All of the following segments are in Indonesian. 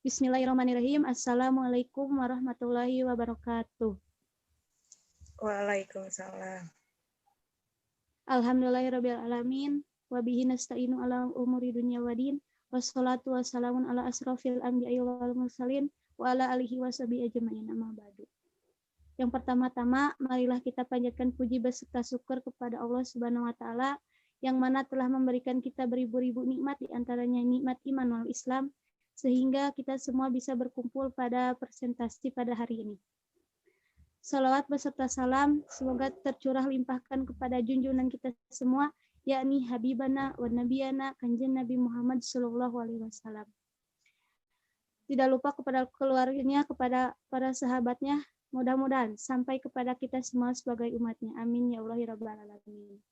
Bismillahirrahmanirrahim. Assalamualaikum warahmatullahi wabarakatuh. Waalaikumsalam. Alhamdulillahirrabbilalamin. Wabihi nasta'inu ala umuri dunya wadin. Wassalatu wassalamun ala asrafil anbiya'i wal mursalin. Wa ala alihi washabihi ajma'in, amma ba'du. Yang pertama-tama, marilah kita panjatkan puji beserta syukur kepada Allah Subhanahu wa Ta'ala, yang mana telah memberikan kita beribu-ribu nikmat, di antaranya nikmat iman wal Islam, sehingga kita semua bisa berkumpul pada presentasi pada hari ini. Salawat beserta salam semoga tercurah limpahkan kepada junjungan kita semua, yakni Habibana wa Nabiyana Kanjeng Nabi Muhammad Sallallahu Alaihi Wasallam. Tidak lupa kepada keluarganya, kepada para sahabatnya, mudah-mudahan sampai kepada kita semua sebagai umatnya. Amin ya Allah ya Rabbal Alamin.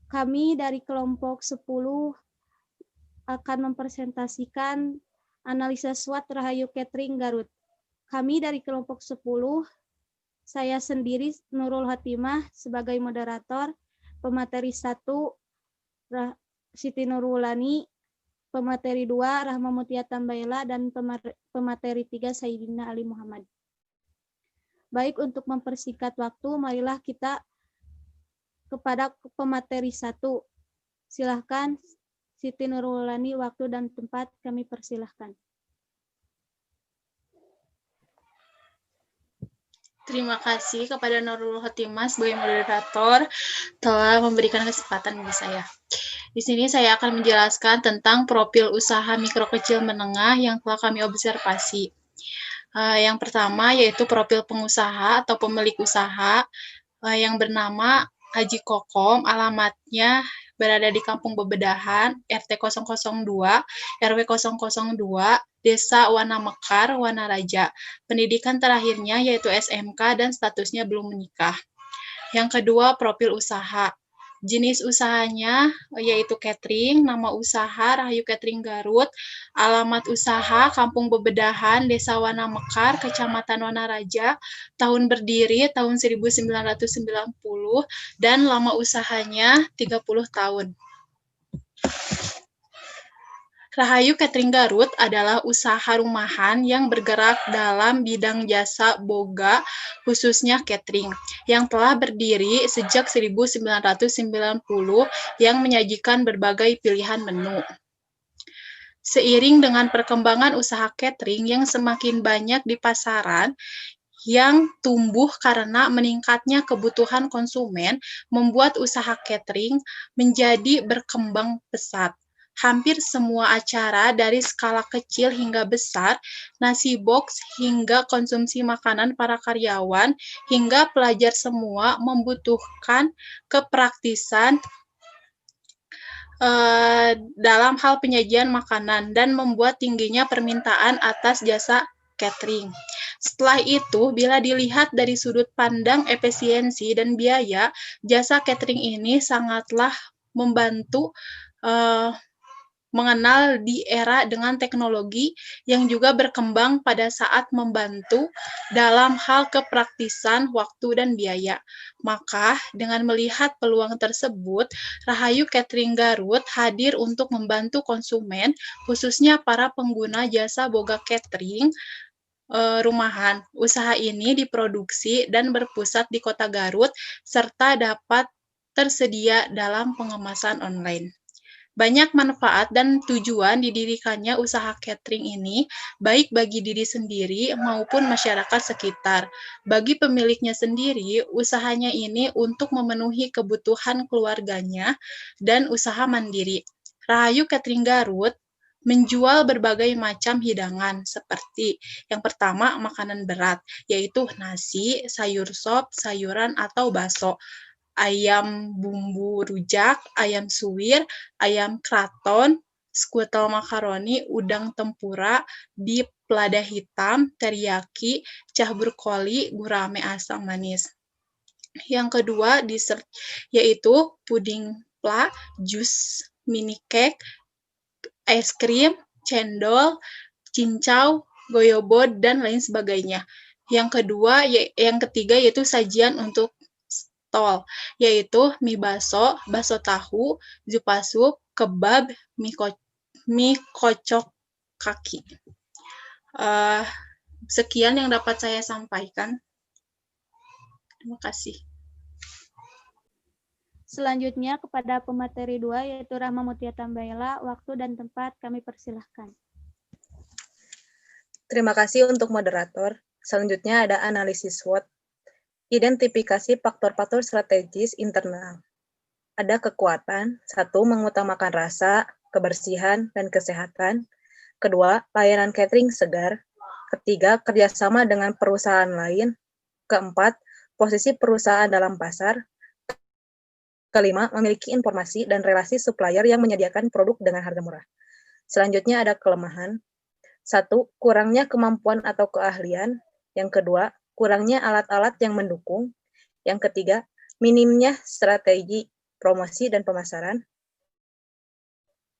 Kami dari kelompok 10 akan mempresentasikan analisa SWOT Rahayu Catering Garut. Kami dari kelompok 10, saya sendiri Nurul Hatimah sebagai moderator, pemateri 1 Siti Nurulani, pemateri 2 Rahma Mutia Tambaila, dan pemateri 3 Sayyidina Ali Muhammad. Baik, untuk mempersingkat waktu, marilah kita kepada pemateri 1. Silahkan Siti Nurulani, waktu dan tempat kami persilahkan. Terima kasih kepada Nurul Hatimah sebagai moderator telah memberikan kesempatan bagi saya. Di sini saya akan menjelaskan tentang profil usaha mikro kecil menengah yang telah kami observasi. Yang pertama yaitu profil pengusaha atau pemilik usaha yang bernama Haji Kokom, alamatnya berada di Kampung Bebedahan, RT 002, RW 002, Desa Wana Mekar, Wanaraja. Pendidikan terakhirnya yaitu SMK dan statusnya belum menikah. Yang kedua, profil usaha. Jenis usahanya yaitu catering, nama usaha Rahayu Catering Garut, alamat usaha Kampung Bebedahan, Desa Wana Mekar, Kecamatan Wanaraja, tahun berdiri tahun 1990, dan lama usahanya 30 tahun. Rahayu Catering Garut adalah usaha rumahan yang bergerak dalam bidang jasa boga, khususnya catering, yang telah berdiri sejak 1990 yang menyajikan berbagai pilihan menu. Seiring dengan perkembangan usaha catering yang semakin banyak di pasaran, yang tumbuh karena meningkatnya kebutuhan konsumen, membuat usaha catering menjadi berkembang pesat. Hampir semua acara dari skala kecil hingga besar, nasi box hingga konsumsi makanan para karyawan, hingga pelajar semua membutuhkan kepraktisan dalam hal penyajian makanan dan membuat tingginya permintaan atas jasa catering. Setelah itu, bila dilihat dari sudut pandang efisiensi dan biaya, jasa catering ini sangatlah membantu mengenal di era dengan teknologi yang juga berkembang pada saat membantu dalam hal kepraktisan waktu dan biaya. Maka, dengan melihat peluang tersebut, Rahayu Catering Garut hadir untuk membantu konsumen, khususnya para pengguna jasa boga catering rumahan. Usaha ini diproduksi dan berpusat di Kota Garut, serta dapat tersedia dalam pengemasan online. Banyak manfaat dan tujuan didirikannya usaha catering ini, baik bagi diri sendiri maupun masyarakat sekitar. Bagi pemiliknya sendiri, usahanya ini untuk memenuhi kebutuhan keluarganya dan usaha mandiri. Rahayu Catering Garut menjual berbagai macam hidangan seperti yang pertama makanan berat, yaitu nasi, sayur sop, sayuran atau bakso, ayam bumbu rujak, ayam suwir, ayam kraton, skutel makaroni, udang tempura, beef lada hitam, teriyaki, cah brokoli, gurame asam manis. Yang kedua, dessert, yaitu puding pla, jus, mini cake, es krim, cendol, cincau, goyobot, dan lain sebagainya. Yang ketiga yaitu sajian untuk stol, yaitu mie baso, baso tahu, zupa sup, kebab, mie kocok kaki. Sekian yang dapat saya sampaikan. Terima kasih. Selanjutnya kepada pemateri 2 yaitu Rahma Mutia Tambayla, waktu dan tempat kami persilahkan. Terima kasih untuk moderator. Selanjutnya ada analisis SWOT. Identifikasi faktor-faktor strategis internal. Ada kekuatan, 1. Mengutamakan rasa, kebersihan, dan kesehatan. 2. Layanan catering segar. 3. Kerjasama dengan perusahaan lain. 4. Posisi perusahaan dalam pasar. 5. Memiliki informasi dan relasi supplier yang menyediakan produk dengan harga murah. Selanjutnya ada kelemahan. 1. Kurangnya kemampuan atau keahlian. Yang kedua, kurangnya alat-alat yang mendukung. Yang ketiga, minimnya strategi promosi dan pemasaran.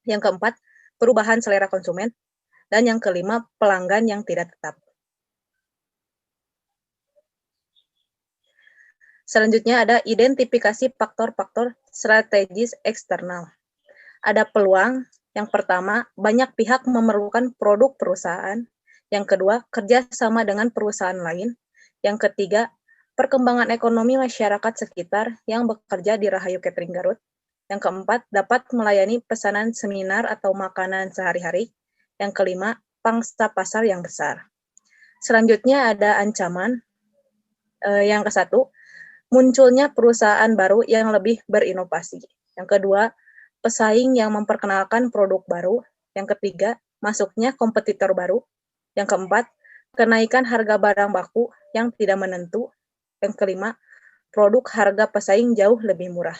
Yang keempat, perubahan selera konsumen. Dan yang kelima, pelanggan yang tidak tetap. Selanjutnya ada identifikasi faktor-faktor strategis eksternal. Ada peluang. Yang pertama, banyak pihak memerlukan produk perusahaan. Yang kedua, kerja sama dengan perusahaan lain. Yang ketiga, perkembangan ekonomi masyarakat sekitar yang bekerja di Rahayu Catering Garut. Yang keempat, dapat melayani pesanan seminar atau makanan sehari-hari. Yang kelima, pangsa pasar yang besar. Selanjutnya ada ancaman. Yang ke-1, munculnya perusahaan baru yang lebih berinovasi. Yang kedua, pesaing yang memperkenalkan produk baru. Yang ketiga, masuknya kompetitor baru. Yang keempat, kenaikan harga barang baku yang tidak menentu. Yang kelima, produk harga pesaing jauh lebih murah.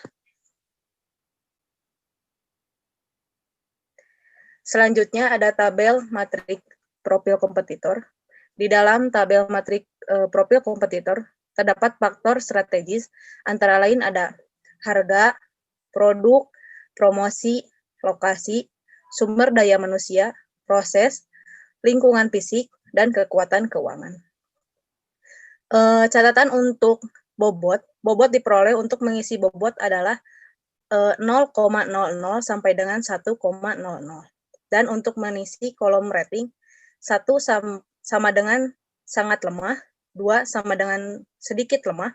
Selanjutnya ada tabel matrik profil kompetitor. Di dalam tabel matrik profil kompetitor, terdapat faktor strategis, antara lain ada harga, produk, promosi, lokasi, sumber daya manusia, proses, lingkungan fisik, dan kekuatan keuangan. Catatan untuk bobot diperoleh untuk mengisi bobot adalah 0,00 sampai dengan 1,00. Dan untuk mengisi kolom rating, 1 sama dengan sangat lemah, 2 sama dengan sedikit lemah,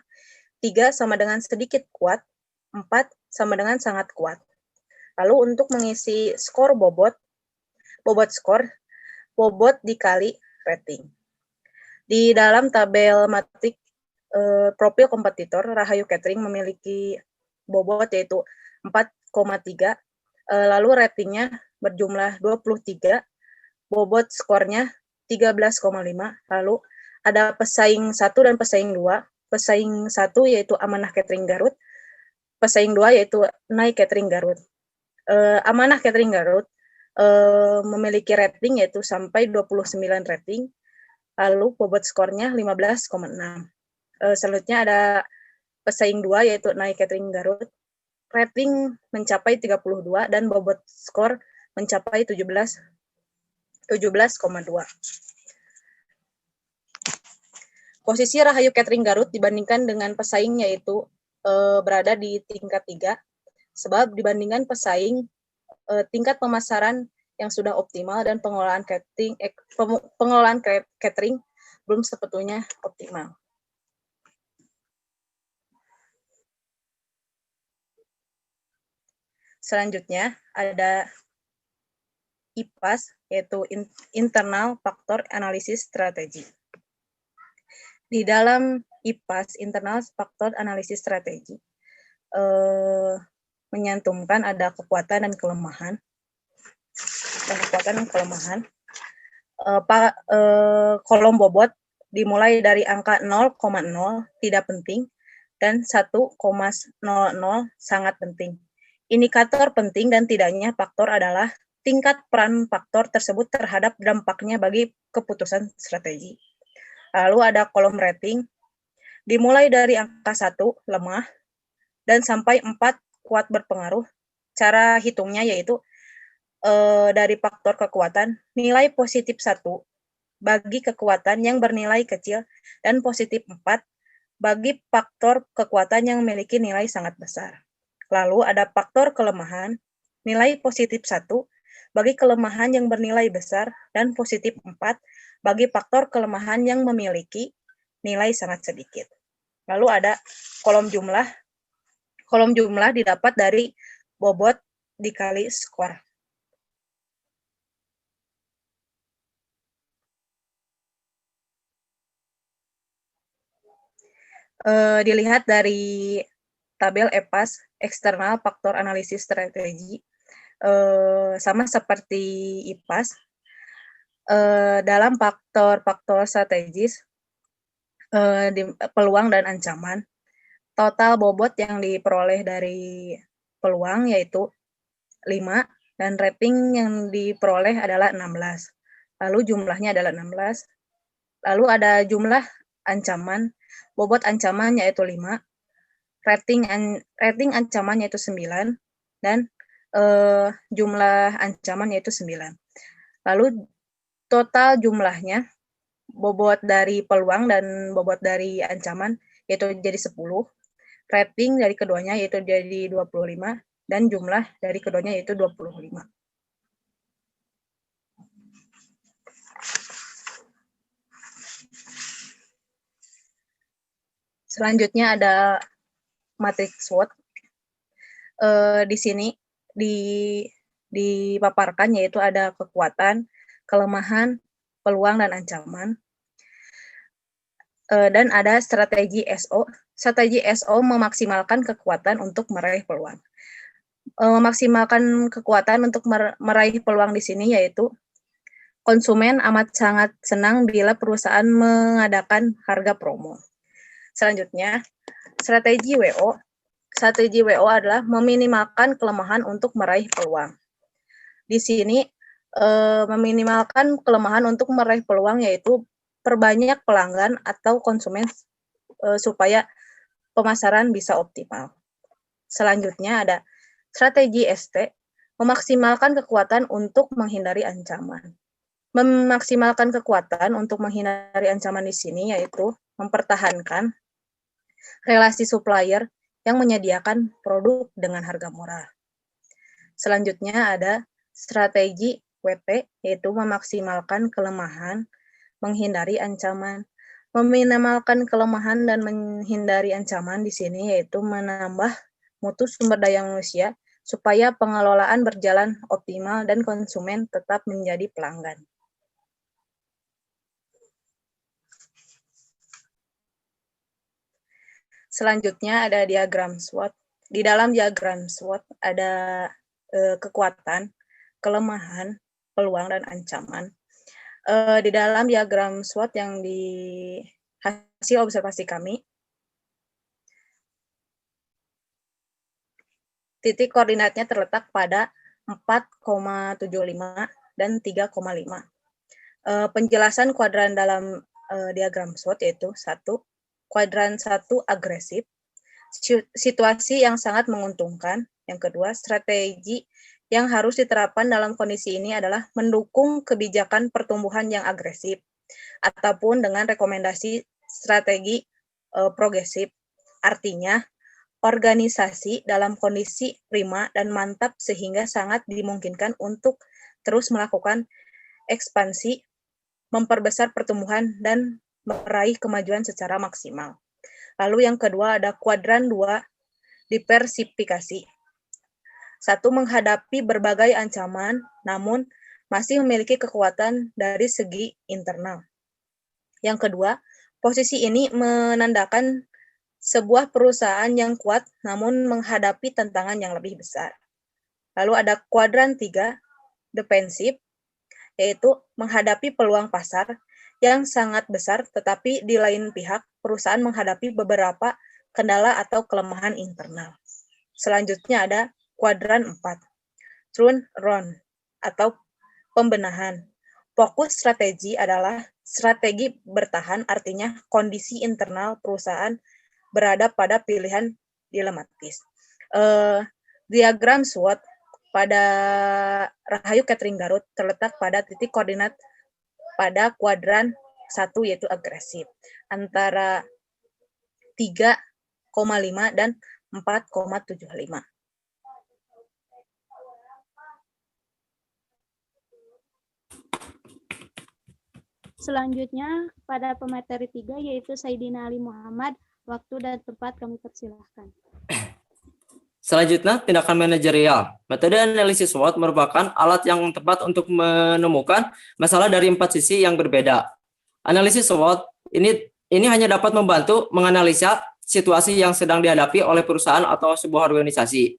3 sama dengan sedikit kuat, 4 sama dengan sangat kuat. Lalu untuk mengisi skor bobot skor, bobot dikali rating. Di dalam tabel matrik profil kompetitor, Rahayu Catering memiliki bobot yaitu 4,3, lalu ratingnya berjumlah 23, bobot skornya 13,5, lalu ada pesaing 1 dan pesaing 2. Pesaing 1 yaitu Amanah Catering Garut, pesaing 2 yaitu Nai Catering Garut. Amanah Catering Garut memiliki rating yaitu sampai 29 rating, lalu bobot skornya 15,6. Selanjutnya ada pesaing 2 yaitu Nai Catering Garut, rating mencapai 32 dan bobot skor mencapai 17,2. Posisi Rahayu Catering Garut dibandingkan dengan pesaing yaitu berada di tingkat 3, sebab dibandingkan pesaing tingkat pemasaran yang sudah optimal dan pengelolaan catering belum sebetulnya optimal. Selanjutnya ada IPAS, yaitu Internal Factor Analysis Strategy. Di dalam IPAS, Internal Factor Analysis Strategy, menyantumkan ada kekuatan dan kelemahan. Kolom bobot dimulai dari angka 0,0 tidak penting dan 1,00 sangat penting. Indikator penting dan tidaknya faktor adalah tingkat peran faktor tersebut terhadap dampaknya bagi keputusan strategi. Lalu ada kolom rating, dimulai dari angka 1, lemah, dan sampai 4, kuat berpengaruh. Cara hitungnya yaitu dari faktor kekuatan, nilai positif 1 bagi kekuatan yang bernilai kecil, dan positif 4 bagi faktor kekuatan yang memiliki nilai sangat besar. Lalu ada faktor kelemahan, nilai positif 1 bagi kelemahan yang bernilai besar dan positif 4 bagi faktor kelemahan yang memiliki nilai sangat sedikit. Lalu ada kolom jumlah. Kolom jumlah didapat dari bobot dikali skor. Dilihat dari tabel EPAS, eksternal faktor analisis strategi, sama seperti IPAS, dalam faktor-faktor strategis, peluang dan ancaman, total bobot yang diperoleh dari peluang yaitu 5, dan rating yang diperoleh adalah 16. Lalu jumlahnya adalah 16. Lalu ada jumlah ancaman, bobot ancaman yaitu 5, rating ancaman yaitu 9, dan jumlah ancaman yaitu 9. Lalu total jumlahnya, bobot dari peluang dan bobot dari ancaman yaitu jadi 10, rating dari keduanya yaitu jadi 25, dan jumlah dari keduanya yaitu 25. Selanjutnya ada matriks SWOT. Di sini dipaparkan yaitu ada kekuatan, kelemahan, peluang, dan ancaman. Dan ada strategi SO. Strategi SO memaksimalkan kekuatan untuk meraih peluang. Memaksimalkan kekuatan untuk meraih peluang di sini yaitu konsumen amat sangat senang bila perusahaan mengadakan harga promo. Selanjutnya, strategi WO. Strategi WO adalah meminimalkan kelemahan untuk meraih peluang. Di sini, meminimalkan kelemahan untuk meraih peluang yaitu perbanyak pelanggan atau konsumen supaya pemasaran bisa optimal. Selanjutnya ada strategi ST, memaksimalkan kekuatan untuk menghindari ancaman. Memaksimalkan kekuatan untuk menghindari ancaman di sini yaitu mempertahankan relasi supplier yang menyediakan produk dengan harga murah. Selanjutnya ada strategi WP, yaitu memaksimalkan kelemahan, menghindari ancaman. Meminimalkan kelemahan dan menghindari ancaman di sini yaitu menambah mutu sumber daya manusia supaya pengelolaan berjalan optimal dan konsumen tetap menjadi pelanggan. Selanjutnya ada diagram SWOT. Di dalam diagram SWOT ada kekuatan, kelemahan, peluang, dan ancaman. Di dalam diagram SWOT yang di hasil observasi kami, titik koordinatnya terletak pada 4,75 dan 3,5. Penjelasan kuadran dalam diagram SWOT yaitu 1, kuadran 1 agresif, situasi yang sangat menguntungkan. Yang kedua, strategi yang harus diterapkan dalam kondisi ini adalah mendukung kebijakan pertumbuhan yang agresif, ataupun dengan rekomendasi strategi progresif. Artinya, organisasi dalam kondisi prima dan mantap sehingga sangat dimungkinkan untuk terus melakukan ekspansi, memperbesar pertumbuhan, dan meraih kemajuan secara maksimal. Lalu yang kedua ada kuadran 2, diversifikasi. 1, menghadapi berbagai ancaman, namun masih memiliki kekuatan dari segi internal. Yang kedua, posisi ini menandakan sebuah perusahaan yang kuat, namun menghadapi tantangan yang lebih besar. Lalu ada kuadran 3, defensif, yaitu menghadapi peluang pasar yang sangat besar, tetapi di lain pihak, perusahaan menghadapi beberapa kendala atau kelemahan internal. Selanjutnya ada kuadran 4, turnaround atau pembenahan. Fokus strategi adalah strategi bertahan, artinya kondisi internal perusahaan berada pada pilihan dilematis. Diagram SWOT pada Rahayu Catering Garut terletak pada titik koordinat pada kuadran 1 yaitu agresif antara 3,5 dan 4,75. Selanjutnya pada pemateri 3 yaitu Saidina Ali Muhammad. Waktu dan tempat kami persilahkan. Selanjutnya, tindakan manajerial. Metode analisis SWOT merupakan alat yang tepat untuk menemukan masalah dari 4 sisi yang berbeda. Analisis SWOT ini hanya dapat membantu menganalisa situasi yang sedang dihadapi oleh perusahaan atau sebuah organisasi.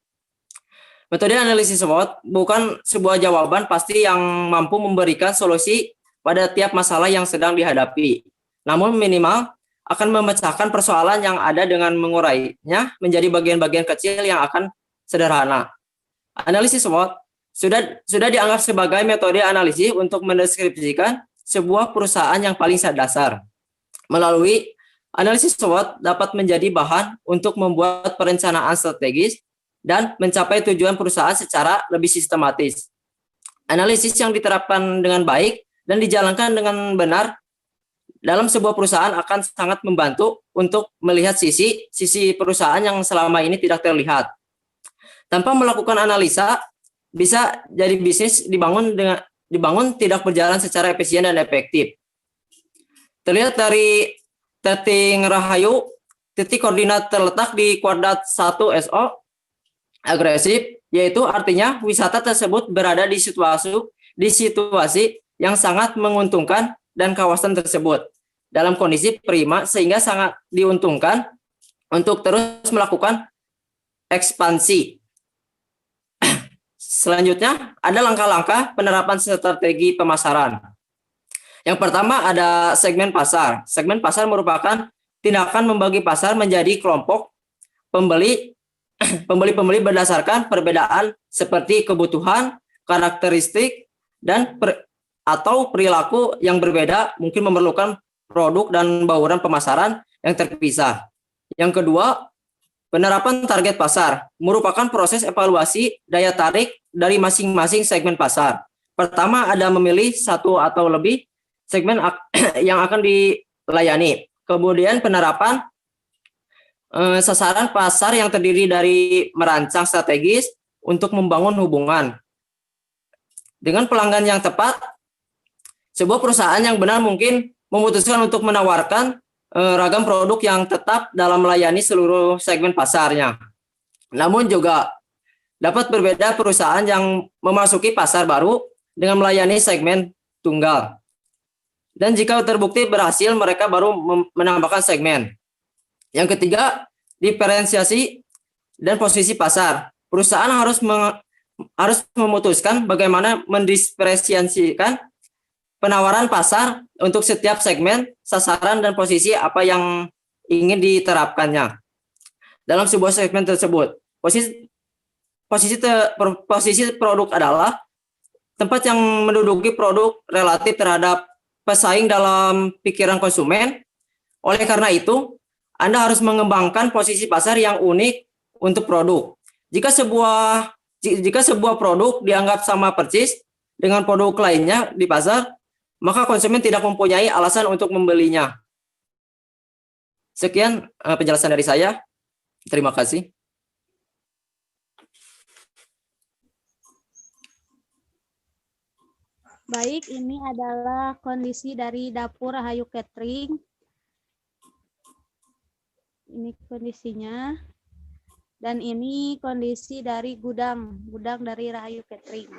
Metode analisis SWOT bukan sebuah jawaban pasti yang mampu memberikan solusi pada tiap masalah yang sedang dihadapi. Namun minimal akan memecahkan persoalan yang ada dengan mengurainya menjadi bagian-bagian kecil yang akan sederhana. Analisis SWOT sudah dianggap sebagai metode analisis untuk mendeskripsikan sebuah perusahaan yang paling dasar. Melalui analisis SWOT dapat menjadi bahan untuk membuat perencanaan strategis dan mencapai tujuan perusahaan secara lebih sistematis. Analisis yang diterapkan dengan baik dan dijalankan dengan benar dalam sebuah perusahaan akan sangat membantu untuk melihat sisi perusahaan yang selama ini tidak terlihat. Tanpa melakukan analisa, bisa jadi bisnis dibangun tidak berjalan secara efisien dan efektif. Terlihat dari Teting Rahayu, titik koordinat terletak di kuadrat 1 SO, agresif, yaitu artinya wisata tersebut berada di situasi yang sangat menguntungkan dan kawasan tersebut dalam kondisi prima sehingga sangat diuntungkan untuk terus melakukan ekspansi. Selanjutnya ada langkah-langkah penerapan strategi pemasaran. Yang pertama ada segmen pasar. Segmen pasar merupakan tindakan membagi pasar menjadi kelompok pembeli berdasarkan perbedaan seperti kebutuhan, karakteristik, dan atau perilaku yang berbeda mungkin memerlukan produk dan bauran pemasaran yang terpisah. Yang kedua, penerapan target pasar merupakan proses evaluasi daya tarik dari masing-masing segmen pasar. Pertama ada memilih satu atau lebih segmen yang akan dilayani. Kemudian penerapan sasaran pasar yang terdiri dari merancang strategis untuk membangun hubungan. Dengan pelanggan yang tepat, sebuah perusahaan yang benar mungkin memutuskan untuk menawarkan ragam produk yang tetap dalam melayani seluruh segmen pasarnya. Namun juga dapat berbeda perusahaan yang memasuki pasar baru dengan melayani segmen tunggal. Dan jika terbukti berhasil, mereka baru menambahkan segmen. Yang ketiga, diferensiasi dan posisi pasar. Perusahaan harus memutuskan bagaimana mendiferensiasikan penawaran pasar untuk setiap segmen, sasaran, dan posisi apa yang ingin diterapkannya dalam sebuah segmen tersebut. Posisi produk adalah tempat yang menduduki produk relatif terhadap pesaing dalam pikiran konsumen. Oleh karena itu, Anda harus mengembangkan posisi pasar yang unik untuk produk. Jika sebuah produk dianggap sama persis dengan produk lainnya di pasar, maka konsumen tidak mempunyai alasan untuk membelinya. Sekian penjelasan dari saya. Terima kasih. Baik, ini adalah kondisi dari dapur Rahayu Catering. Ini kondisinya. Dan ini kondisi dari gudang dari Rahayu Catering.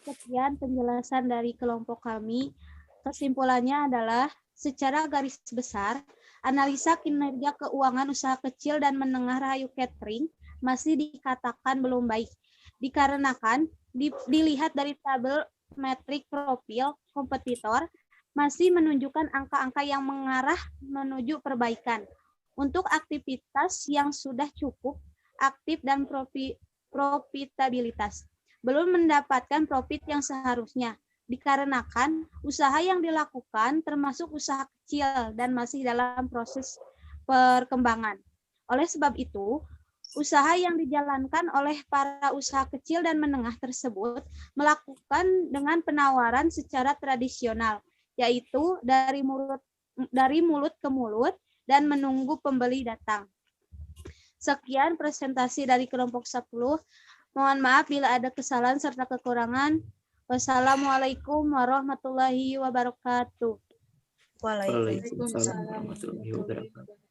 Sekian penjelasan dari kelompok kami. Kesimpulannya adalah secara garis besar, analisa kinerja keuangan usaha kecil dan menengah Rahayu Catering masih dikatakan belum baik. Dikarenakan dilihat dari tabel metrik profil kompetitor masih menunjukkan angka-angka yang mengarah menuju perbaikan. Untuk aktivitas yang sudah cukup aktif dan profitabilitas, belum mendapatkan profit yang seharusnya, dikarenakan usaha yang dilakukan termasuk usaha kecil dan masih dalam proses perkembangan. Oleh sebab itu, usaha yang dijalankan oleh para usaha kecil dan menengah tersebut melakukan dengan penawaran secara tradisional, yaitu dari mulut ke mulut dan menunggu pembeli datang. Sekian presentasi dari kelompok 10. Mohon maaf bila ada kesalahan serta kekurangan. Wassalamualaikum warahmatullahi wabarakatuh. Waalaikumsalam. Waalaikumsalam warahmatullahi wabarakatuh.